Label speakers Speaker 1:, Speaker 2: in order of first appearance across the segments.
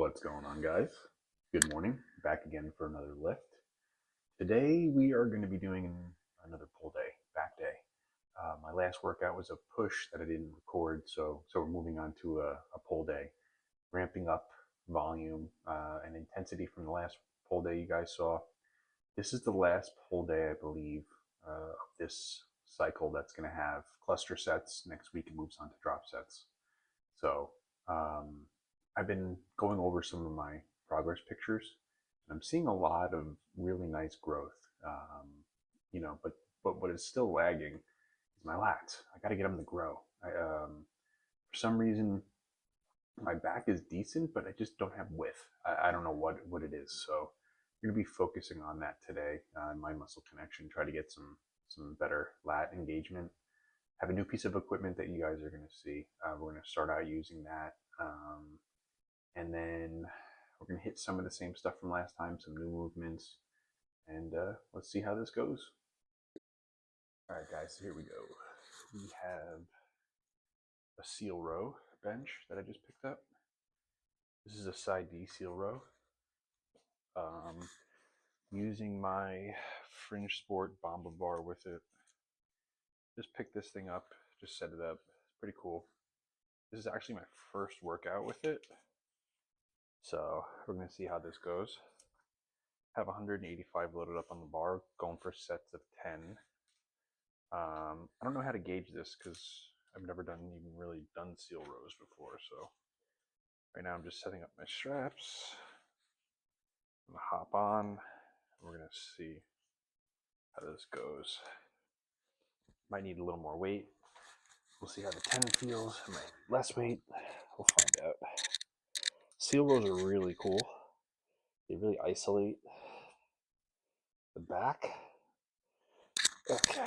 Speaker 1: What's going on, guys? Good morning. Back again for another lift. Today we are going to be doing another pull day, back day. My last workout was a push that I didn't record, so we're moving on to a pull day, ramping up volume and intensity from the last pull day you guys saw. This is the last pull day, I believe, of this cycle that's going to have cluster sets. Next week it moves on to drop sets. So I've been going over some of my progress pictures, and I'm seeing a lot of really nice growth. But what is still lagging is my lats. I got to get them to grow. For some reason, my back is decent, but I just don't have width. I don't know what it is. So we're gonna be focusing on that today. My muscle connection, try to get some better lat engagement. Have a new piece of equipment that you guys are going to see. We're going to start out using that. And then we're going to hit some of the same stuff from last time, some new movements. And let's see how this goes. All right, guys, so here we go. We have a seal row bench that I just picked up. This is a Syedee seal row. Using my Fringe Sport Bomba bar with it. Just picked this thing up, just set it up. It's pretty cool. This is actually my first workout with it. So we're going to see how this goes. I have 185 loaded up on the bar, going for sets of 10. I don't know how to gauge this because I've never even really done seal rows before. So right now I'm just setting up my straps. I'm going to hop on. We're going to see how this goes. Might need a little more weight. We'll see how the 10 feels. I might less weight. We'll find out. Seal rows are really cool. They really isolate the back. Okay.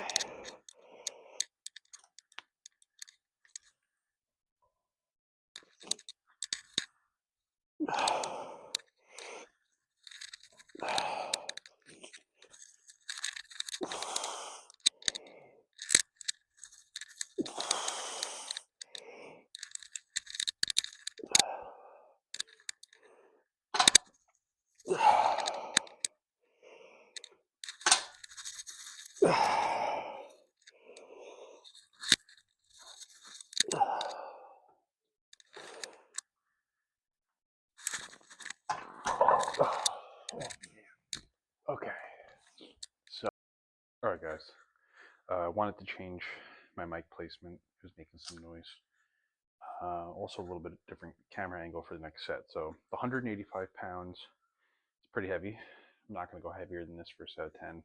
Speaker 1: Okay, so all right, guys. I wanted to change my mic placement. It was making some noise. Also, a little bit different camera angle for the next set. So, the 185 pounds is pretty heavy. I'm not going to go heavier than this for a set of 10.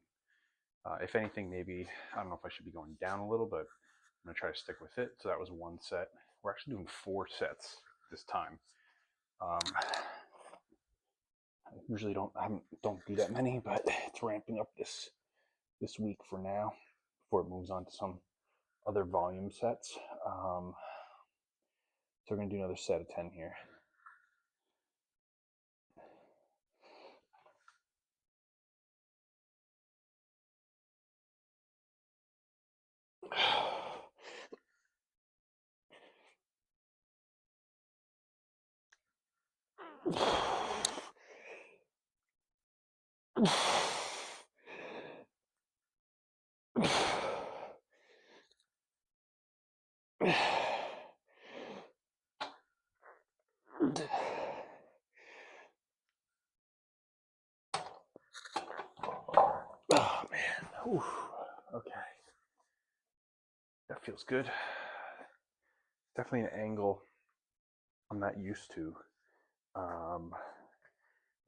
Speaker 1: If anything, maybe I don't know if I should be going down a little, but I'm going to try to stick with it. So that was one set. We're actually doing 4 sets this time. I usually don't do that many, but it's ramping up this week for now before it moves on to some other volume sets. So we're going to do another set of 10 here. Oh man. Ooh. Okay. That feels good. Definitely an angle I'm not used to.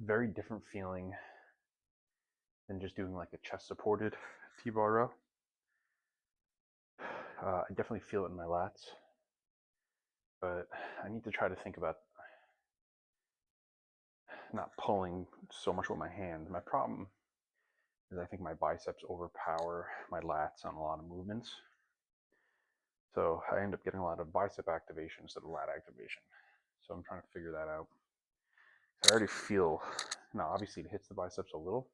Speaker 1: Very different feeling than just doing like a chest supported T-bar row. I definitely feel it in my lats, but I need to try to think about not pulling so much with my hand. My problem is I think my biceps overpower my lats on a lot of movements. So I end up getting a lot of bicep activation instead of lat activation. So I'm trying to figure that out. I already feel, now obviously it hits the biceps a little,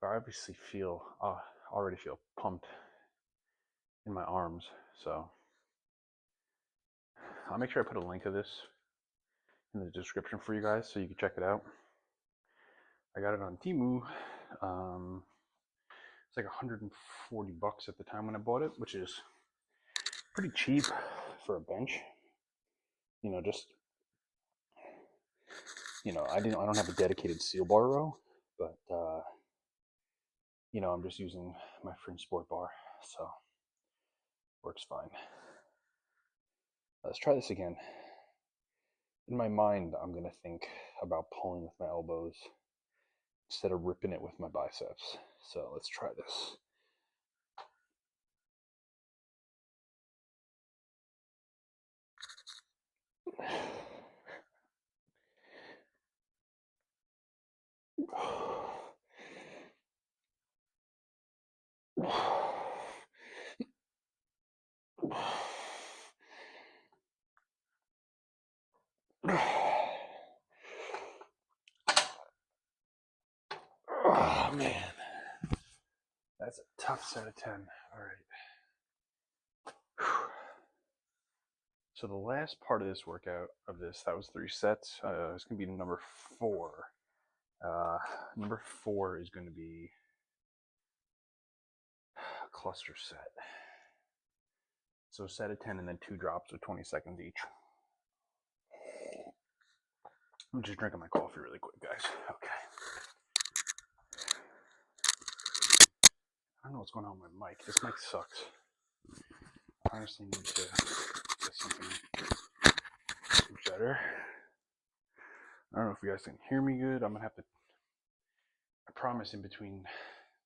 Speaker 1: but I obviously already feel pumped in my arms. So I'll make sure I put a link of this in the description for you guys so you can check it out. I got it on Temu. It's like 140 bucks at the time when I bought it, which is pretty cheap for a bench. You know, just, you know, I don't have a dedicated seal bar row, but you know, I'm just using my Fringe Sport bar, so works fine. Let's try this again. In my mind, I'm gonna think about pulling with my elbows instead of ripping it with my biceps. So let's try this. Oh man, that's a tough set of 10. All right. So the last part of this workout that was 3 sets. It's gonna be number 4. Number 4 is going to be a cluster set. So set of 10 and then 2 drops of 20 seconds each. I'm just drinking my coffee really quick, guys. Okay. I don't know what's going on with my mic. This mic sucks. I honestly need to get something better. I don't know if you guys can hear me good. I'm going to have to, I promise in between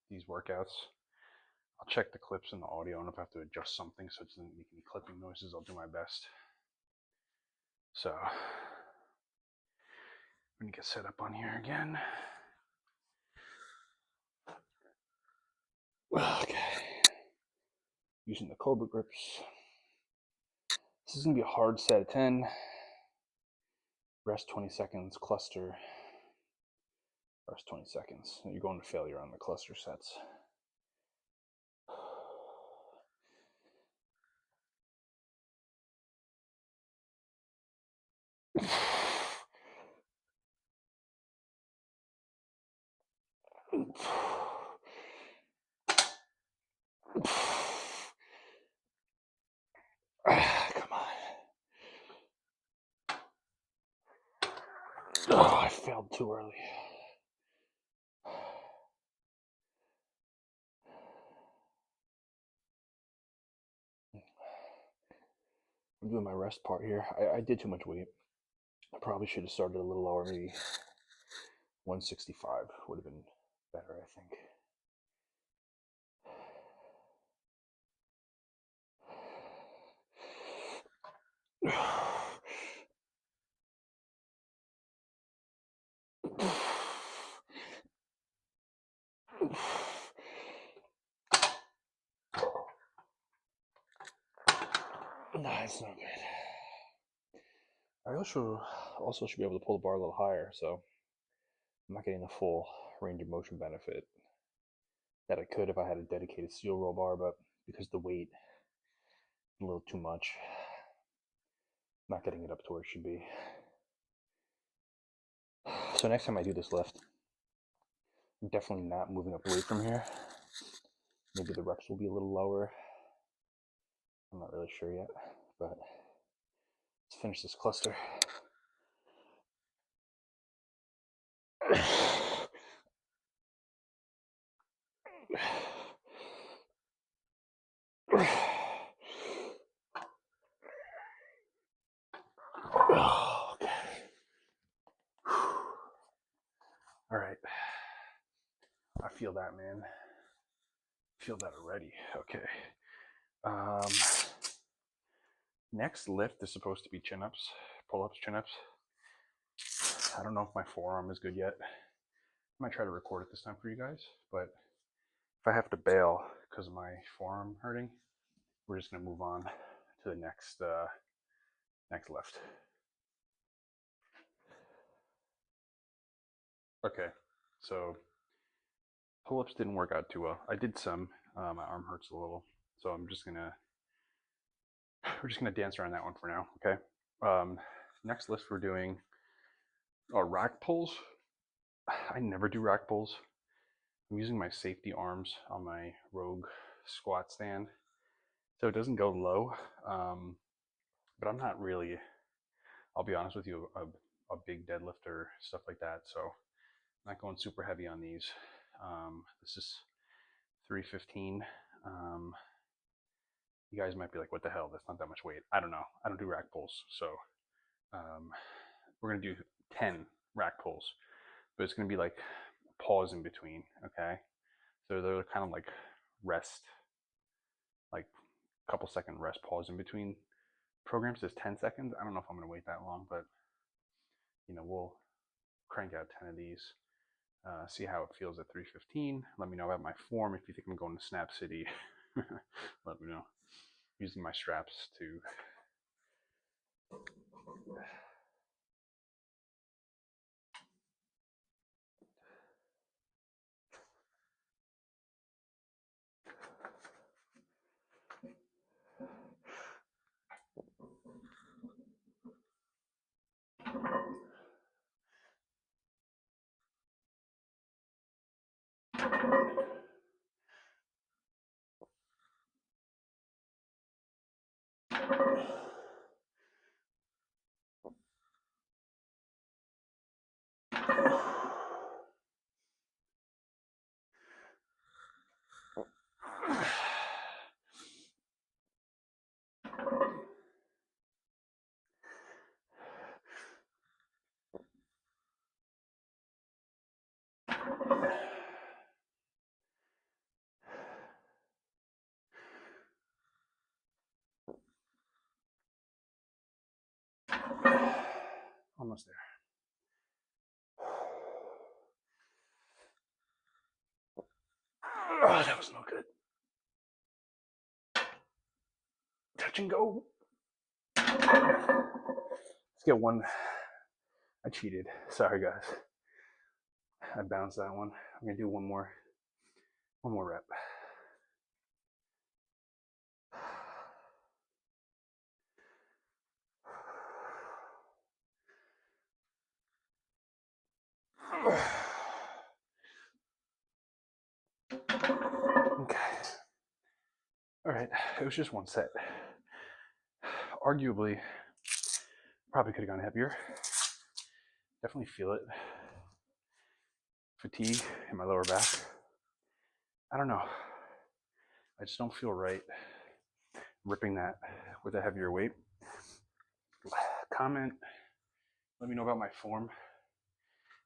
Speaker 1: these workouts, I'll check the clips and the audio, and if I have to adjust something so it doesn't make any clipping noises, I'll do my best. So, I'm going to get set up on here again. Okay. Using the Cobra grips. This is going to be a hard set of 10. Rest 20 seconds, cluster. Rest 20 seconds. You're going to failure on the cluster sets. Come on. Oh, I failed too early. I'm doing my rest part here. I did too much weight. I probably should have started a little lower. Maybe 165 would have been better, I think. Nah, it's not good. I also should be able to pull the bar a little higher, so I'm not getting the full range of motion benefit that I could if I had a dedicated steel roll bar, but because the weight is a little too much, I'm not getting it up to where it should be. So next time I do this lift, I'm definitely not moving up the weight from here. Maybe the reps will be a little lower. I'm not really sure yet, but let's finish this cluster. Okay. All right. I feel that, man. Feel that already. Okay. Next lift is supposed to be chin-ups, pull-ups, chin-ups. I don't know if my forearm is good yet. I might try to record it this time for you guys, but if I have to bail because of my forearm hurting, we're just gonna move on to the next lift. Okay, so pull-ups didn't work out too well. I did some. My arm hurts a little, so we're just gonna dance around that one for now. Okay. Next lift we're doing Oh, rack pulls. I never do rack pulls. I'm using my safety arms on my Rogue squat stand, so it doesn't go low. But I'm not really, I'll be honest with you, a big deadlifter, stuff like that. So I'm not going super heavy on these. This is 315. You guys might be like, what the hell? That's not that much weight. I don't know. I don't do rack pulls. So um, we're going to do 10 rack pulls, but it's going to be like a pause in between. Okay. So they're kind of like rest, like a couple second rest pause in between programs. Is 10 seconds. I don't know if I'm going to wait that long, but we'll crank out 10 of these. See how it feels at 315. Let me know about my form. If you think I'm going to Snap City, let me know. Using my straps to almost there. Oh, that was no good. Touch and go. Let's get one. I cheated. Sorry, guys. I bounced that one. I'm gonna do one more rep. Okay. All right. It was just one set. Arguably, probably could have gone heavier. Definitely feel it. Fatigue in my lower back. I don't know. I just don't feel right ripping that with a heavier weight. Comment. Let me know about my form.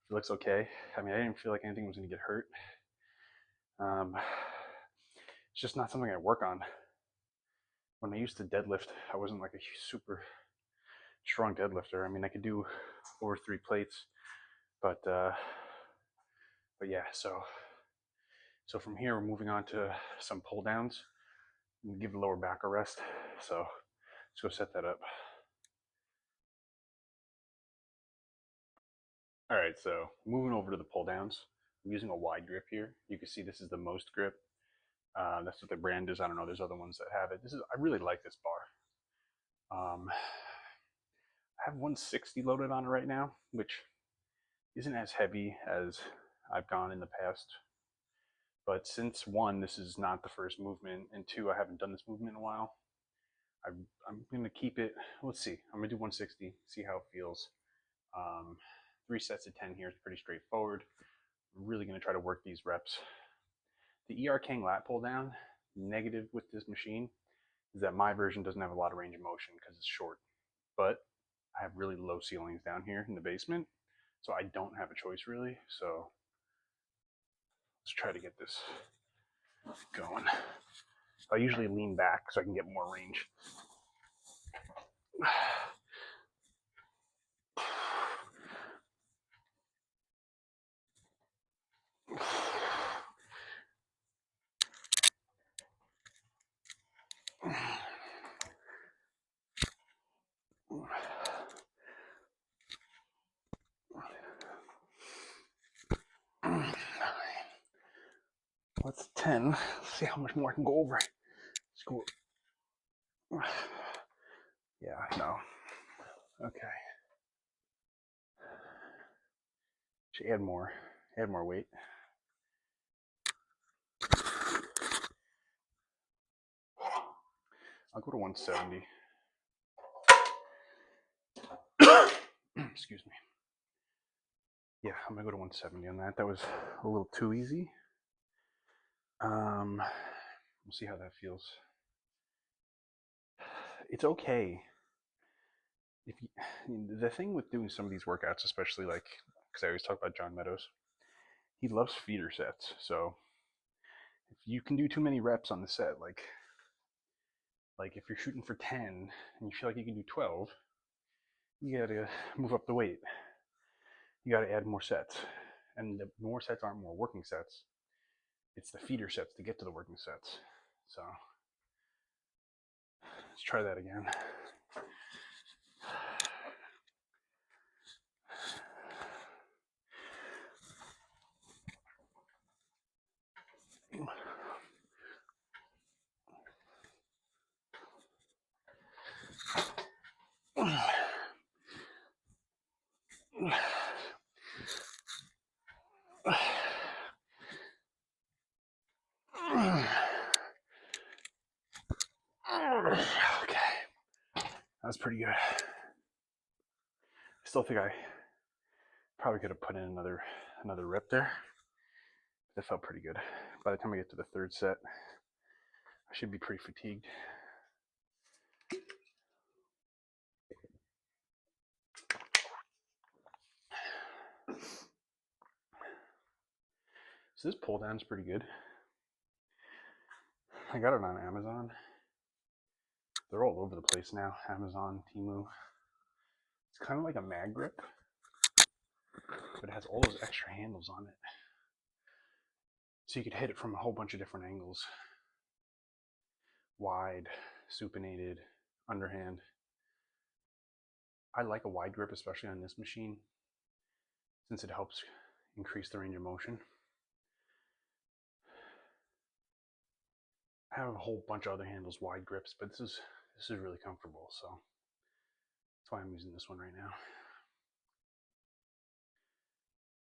Speaker 1: If it looks okay. I mean, I didn't feel like anything was going to get hurt. It's just not something I work on. When I used to deadlift, I wasn't like a super strong deadlifter. I mean, I could do over 3 plates, but yeah. So from here, we're moving on to some pull downs. Give the lower back a rest. So let's go set that up. All right, so moving over to the pull downs. I'm using a wide grip here. You can see this is the most grip. That's what the brand is. I don't know. There's other ones that have it. I really like this bar. I have 160 loaded on it right now, which isn't as heavy as I've gone in the past. But since one, this is not the first movement, and two, I haven't done this movement in a while. I'm going to keep it. Let's see. I'm going to do 160, see how it feels. 3 sets of 10 here is pretty straightforward. I'm really going to try to work these reps. The Kang Lat pull down, negative with this machine, is that my version doesn't have a lot of range of motion because it's short. But I have really low ceilings down here in the basement, so I don't have a choice really. So let's try to get this going. I usually lean back so I can get more range. What's 10? Let's see how much more I can go over. Let's go. Yeah, no. Okay. Actually, add more weight. I'll go to 170. Excuse me. Yeah, I'm gonna go to 170 on that. That was a little too easy. We'll see how that feels. It's okay. If you, the thing with doing some of these workouts, especially like, because I always talk about John Meadows, he loves feeder sets. So if you can do too many reps on the set, like if you're shooting for 10 and you feel like you can do 12, you gotta move up the weight. You gotta add more sets. And the more sets aren't more working sets. It's the feeder sets to get to the working sets. So let's try that again. Okay, that's pretty good. I still think I probably could have put in another rep there. That felt pretty good. By the time I get to the third set, I should be pretty fatigued. So this pull down is pretty good. I got it on Amazon. They're all over the place now. Amazon, Temu. It's kind of like a mag grip, but it has all those extra handles on it. So you could hit it from a whole bunch of different angles. Wide, supinated, underhand. I like a wide grip, especially on this machine, since it helps increase the range of motion. I have a whole bunch of other handles, wide grips, but this is really comfortable, so that's why I'm using this one right now.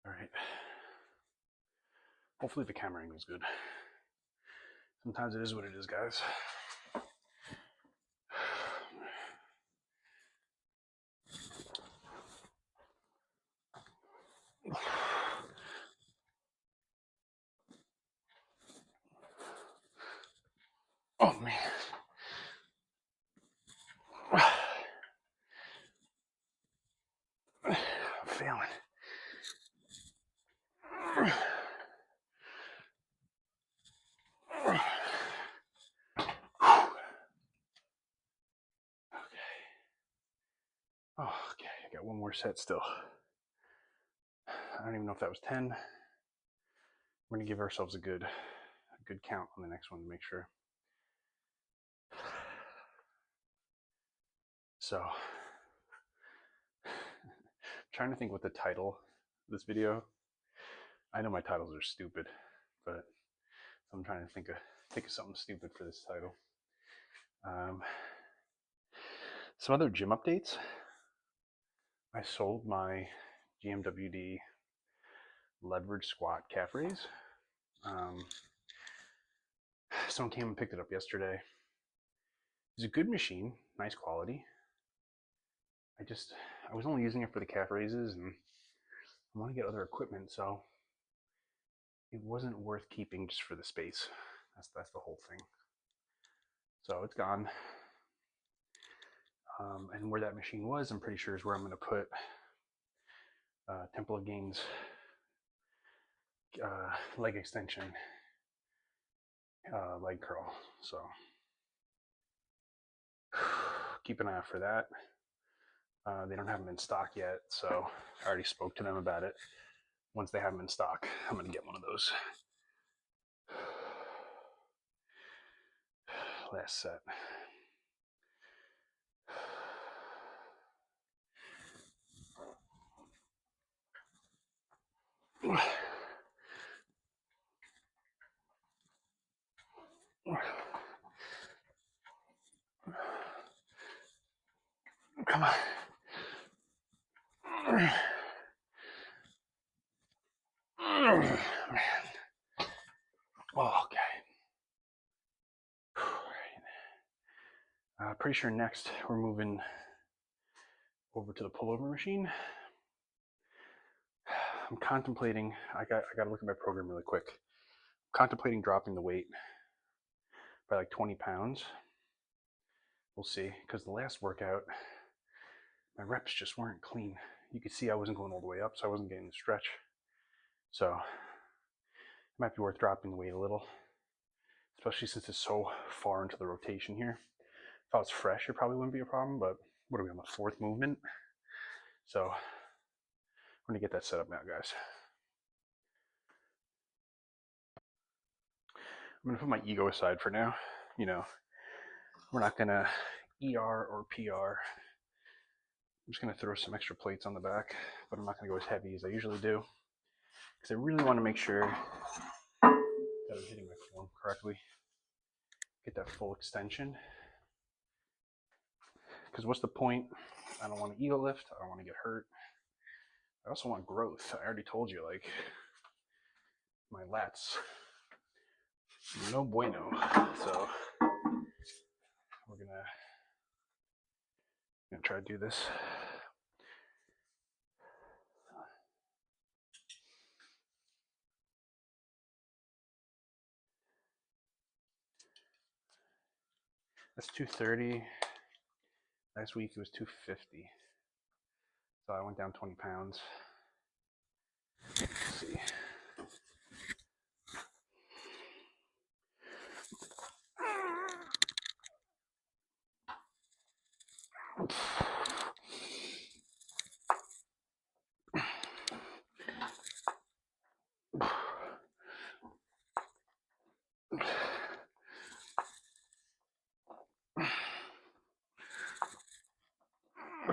Speaker 1: All right. Hopefully the camera angle is good. Sometimes it is what it is, guys. Oh man. I'm failing. Okay, I got one more set still. I don't even know if that was 10. We're gonna give ourselves a good count on the next one to make sure. So, trying to think what the title of this video. I know my titles are stupid, but I'm trying to think of something stupid for this title. Some other gym updates. I sold my GMWD leverage squat calf raise. Someone came and picked it up yesterday. It's a good machine, nice quality. I was only using it for the calf raises, and I want to get other equipment, so it wasn't worth keeping just for the space. That's the whole thing. So it's gone. And where that machine was, I'm pretty sure is where I'm going to put Temple of Gainz leg extension, leg curl. So keep an eye out for that. They don't have them in stock yet, so I already spoke to them about it. Once they have them in stock, I'm going to get one of those. Last set. Come on. Oh, okay. Pretty sure next we're moving over to the pullover machine. I'm contemplating, I got to look at my program really quick. I'm contemplating dropping the weight by like 20 pounds. We'll see, because the last workout, my reps just weren't clean. You could see I wasn't going all the way up, so I wasn't getting the stretch. So it might be worth dropping the weight a little, especially since it's so far into the rotation here. If I was fresh, it probably wouldn't be a problem, but what are we on the 4th movement? So we're gonna get that set up now, guys. I'm gonna put my ego aside for now. You know, we're not gonna ER or PR. I'm just gonna throw some extra plates on the back, but I'm not gonna go as heavy as I usually do, because I really want to make sure that I'm hitting my form correctly. Get that full extension. Because what's the point? I don't want to ego lift. I don't want to get hurt. I also want growth. I already told you, like, my lats, no bueno. So we're gonna try to do this. That's 230. Last week it was 250. So I went down 20 pounds. Let's see.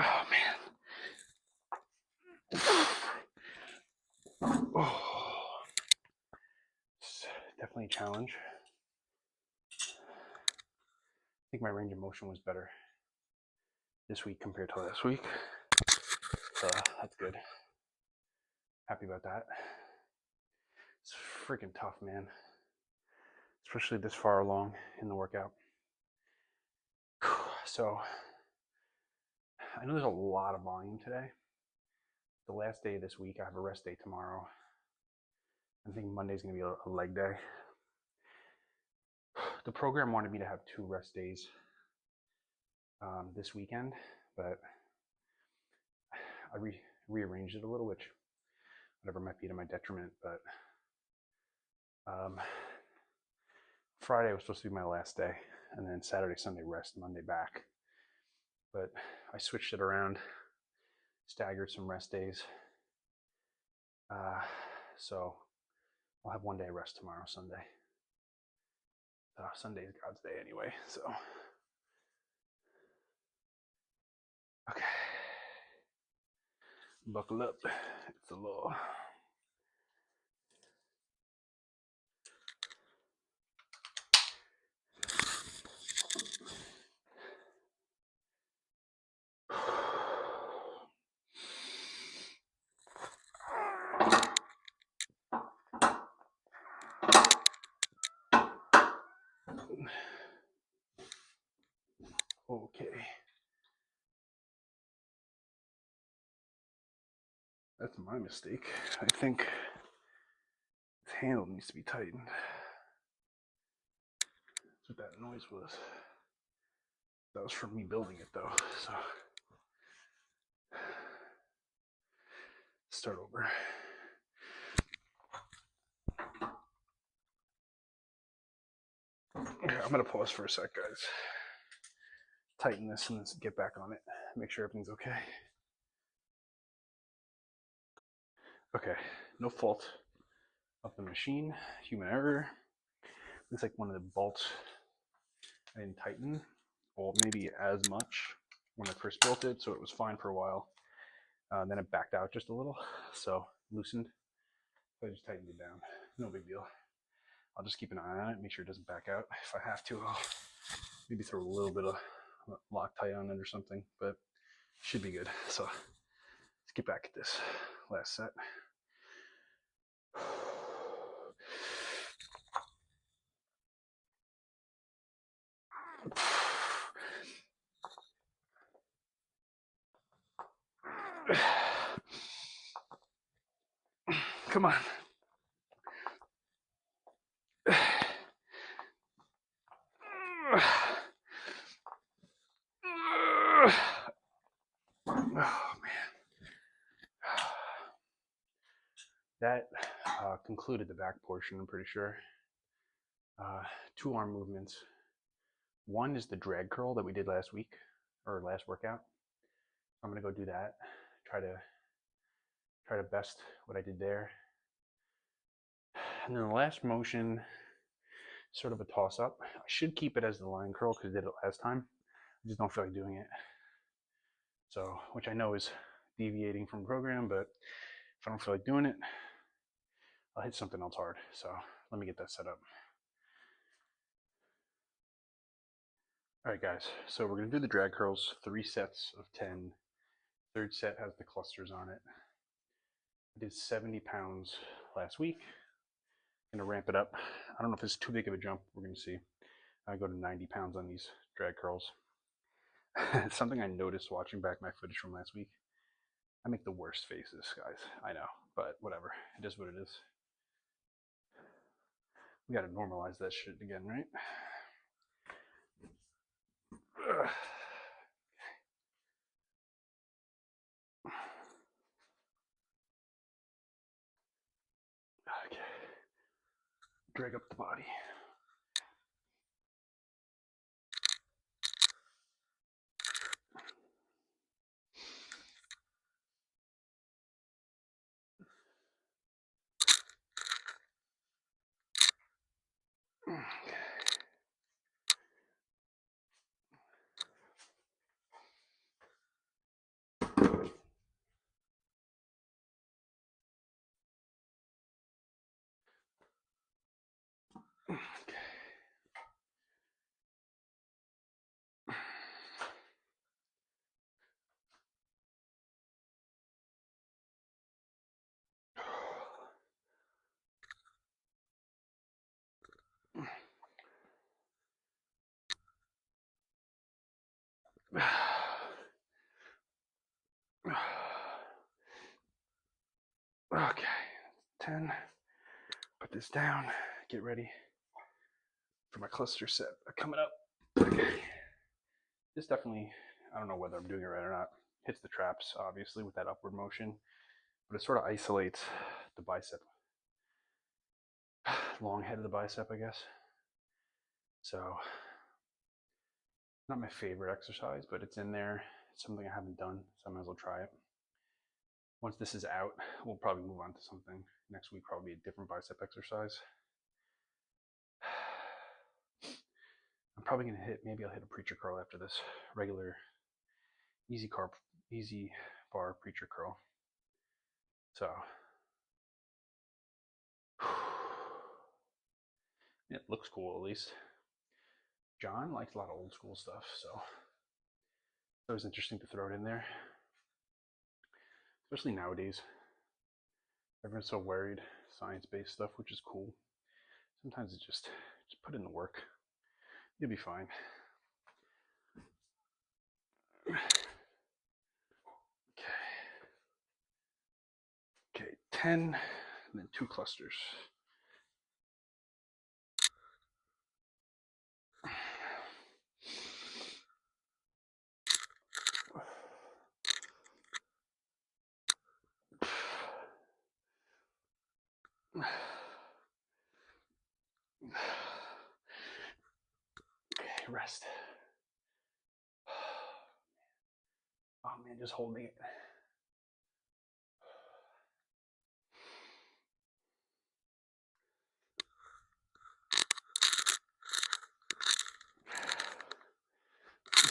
Speaker 1: Oh man. Oh. It's definitely a challenge. I think my range of motion was better this week compared to last week. So that's good. Happy about that. It's freaking tough, man. Especially this far along in the workout. So I know there's a lot of volume today. The last day of this week, I have a rest day tomorrow. I think Monday's gonna be a leg day. The program wanted me to have 2 rest days this weekend, but I rearranged it a little, which whatever might be to my detriment. But Friday was supposed to be my last day, and then Saturday, Sunday rest, Monday back. But I switched it around, staggered some rest days. So I'll have 1 day rest tomorrow, Sunday. Sunday is God's day anyway, so. Okay. Buckle up, it's the law. Okay. That's my mistake. I think its handle needs to be tightened. That's what that noise was. That was from me building it though, so. Start over. Okay, I'm gonna pause for a sec, guys. Tighten this and then get back on it. Make sure everything's okay. Okay, no fault of the machine, human error. Looks like one of the bolts I didn't tighten, or maybe as much when I first built it, so it was fine for a while. Then it backed out just a little, so loosened. So I just tightened it down. No big deal. I'll just keep an eye on it, make sure it doesn't back out. If I have to, I'll maybe throw a little bit of Loctite on it or something, but should be good. So let's get back at this last set. Come on. Oh man. That concluded the back portion, I'm pretty sure. 2 arm movements. One is the drag curl that we did last week, or last workout. I'm gonna go do that. Try to best what I did there. And then the last motion, sort of a toss up. I should keep it as the line curl because I did it last time. I just don't feel like doing it. So, which I know is deviating from program, but if I don't feel like doing it, I'll hit something else hard. So let me get that set up. All right, guys. So we're gonna do the drag curls, 3 sets of 10. Third set has the clusters on it. I did 70 pounds last week. I'm gonna ramp it up. I don't know if it's too big of a jump. We're gonna see. I go to 90 pounds on these drag curls. Something I noticed watching back my footage from last week. I make the worst faces, guys. I know, but whatever. It is what it is. We gotta normalize that shit again, right? Okay. Drag up the body. Okay, 10. Put this down. Get ready for my cluster set coming up. Okay. This definitely, I don't know whether I'm doing it right or not, hits the traps, obviously, with that upward motion, but it sort of isolates the bicep. Long head of the bicep, I guess. So, not my favorite exercise, but it's in there. It's something I haven't done, so I might as well try it. Once this is out, we'll probably move on to something. Next week, probably a different bicep exercise. I'm probably gonna maybe I'll hit a preacher curl after this. Regular, easy bar preacher curl. So, it looks cool at least. John likes a lot of old school stuff, so it was interesting to throw it in there. Especially nowadays. Everyone's so worried, science-based stuff, which is cool. Sometimes it's just put in the work. You'll be fine. Okay, 10, and then 2 clusters. Okay, rest. Oh man, just holding it.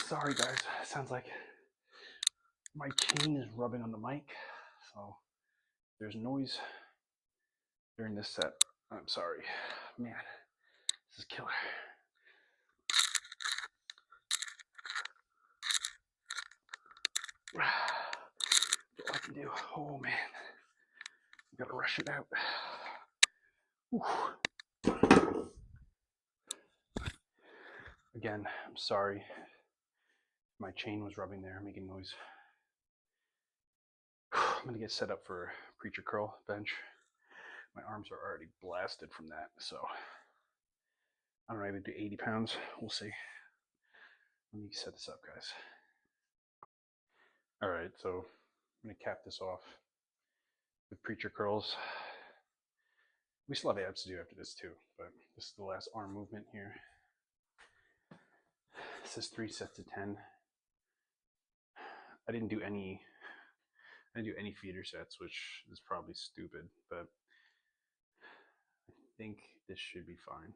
Speaker 1: Sorry guys, sounds like my chain is rubbing on the mic, so there's noise during this set. I'm sorry. Man, this is killer. That's all I can do. Oh man, gotta rush it out. Whew. Again, I'm sorry. My chain was rubbing there, making noise. I'm gonna get set up for preacher curl bench. My arms are already blasted from that, so I don't know, maybe do 80 pounds. We'll see. Let me set this up, guys. All right, so I'm gonna cap this off with preacher curls. We still have abs to do after this too, but this is the last arm movement here. It says 3 sets of 10. I didn't do any feeder sets, which is probably stupid, but I think this should be fine.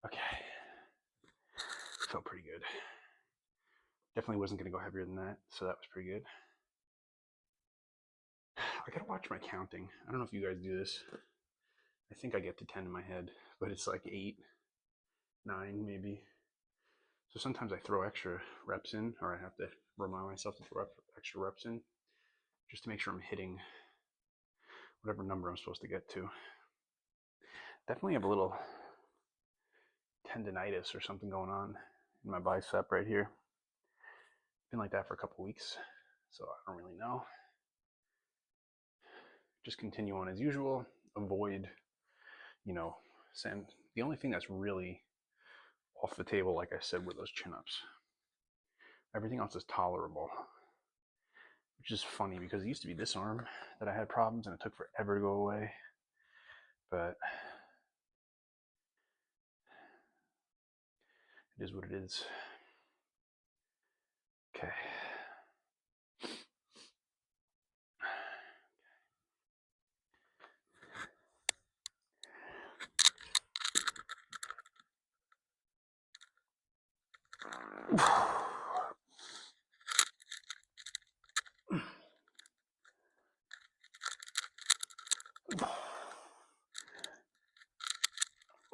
Speaker 1: Okay, felt pretty good. Definitely wasn't going to go heavier than that, so that was pretty good. I gotta watch my counting. I don't know if you guys do this. I think I get to 10 in my head, but it's like 8, 9 maybe. So sometimes I throw extra reps in, or I have to remind myself to throw extra reps in just to make sure I'm hitting whatever number I'm supposed to get to. Definitely have a little tendonitis or something going on in my bicep right here. Been like that for a couple weeks, so I don't really know. Just continue on as usual. Avoid, saying the only thing that's really off the table, like I said, were those chin-ups. Everything else is tolerable, which is funny because it used to be this arm that I had problems and it took forever to go away. But it is what it is. Okay.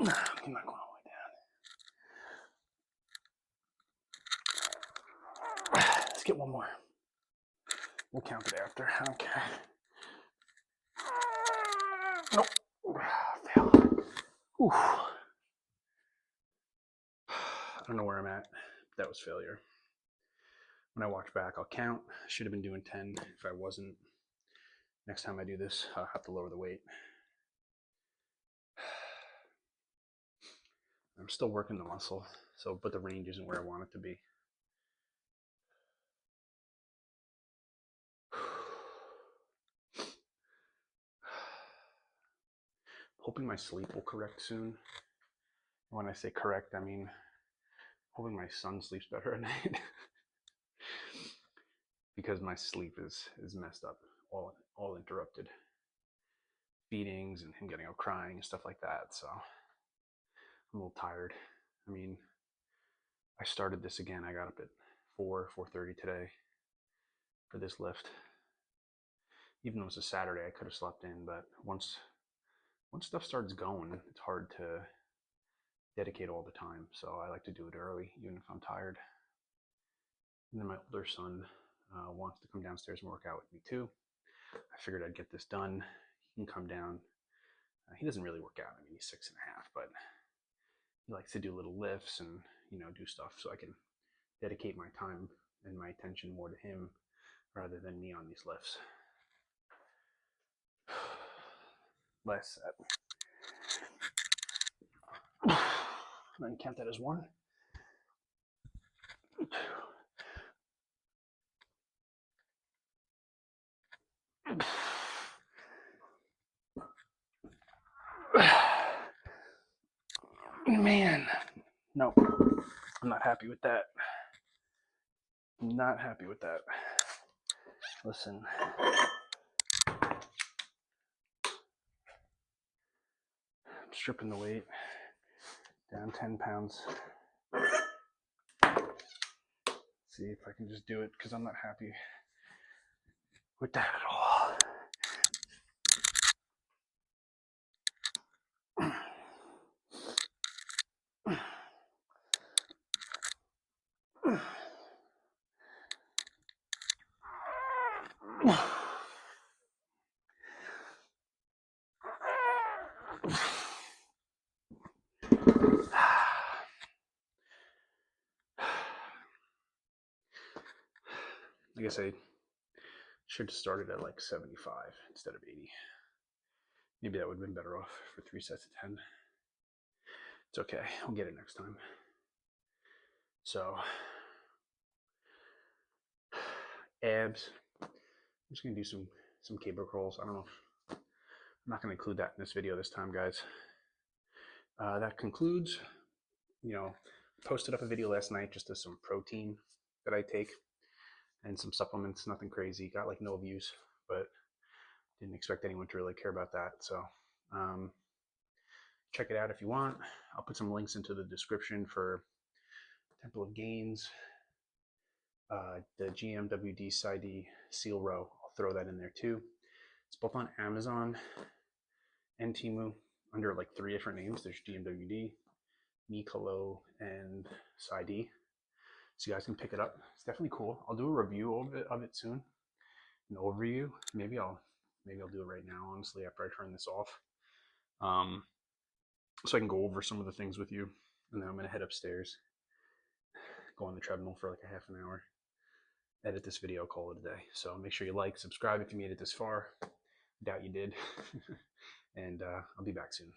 Speaker 1: I'm not going all the way down. Let's get one more. We'll count it after. Okay. Nope. Fail. Oof. I don't know where I'm at. That was failure. When I watch back, I'll count. I should have been doing 10 if I wasn't. Next time I do this, I'll have to lower the weight. I'm still working the muscle, but the range isn't where I want it to be. Hoping my sleep will correct soon. When I say correct, I mean hoping my son sleeps better at night. Because my sleep is messed up, all interrupted. Feedings and him getting up crying and stuff like that, so I'm a little tired. I mean, I started this again. I got up at 4:30 today for this lift. Even though it's a Saturday, I could have slept in, but once stuff starts going, it's hard to dedicate all the time. So I like to do it early, even if I'm tired. And then my older son wants to come downstairs and work out with me too. I figured I'd get this done. He can come down. He doesn't really work out. I mean, he's 6.5, but he likes to do little lifts and do stuff, so I can dedicate my time and my attention more to him rather than me on these lifts. Last set. I can count that as 1. 2. Man, no, I'm not happy with that. Not happy with that. Listen, stripping the weight down 10 pounds. See if I can just do it because I'm not happy with that at all. I guess I should have started at like 75 instead of 80. Maybe that would have been better off for 3 sets of 10. It's okay. I'll get it next time. So, abs. I'm just going to do some cable curls. I don't know. I'm not going to include that in this video this time, guys. That concludes, posted up a video last night just as some protein that I take and some supplements, nothing crazy. Got like no views, but didn't expect anyone to really care about that. So check it out if you want. I'll put some links into the description for Temple of Gainz, the GMWD Syedee Seal Row. I'll throw that in there too. It's both on Amazon and Temu under like 3 different names. There's GMWD, Nikolo, and Syedee. So you guys can pick it up. It's definitely cool. I'll do a review of it soon, an overview. Maybe I'll do it right now, honestly, after I turn this off, so I can go over some of the things with you. And then I'm gonna head upstairs, go on the treadmill for like a half an hour, edit this video, call it a day. So make sure you like, subscribe if you made it this far. Doubt you did. And I'll be back soon.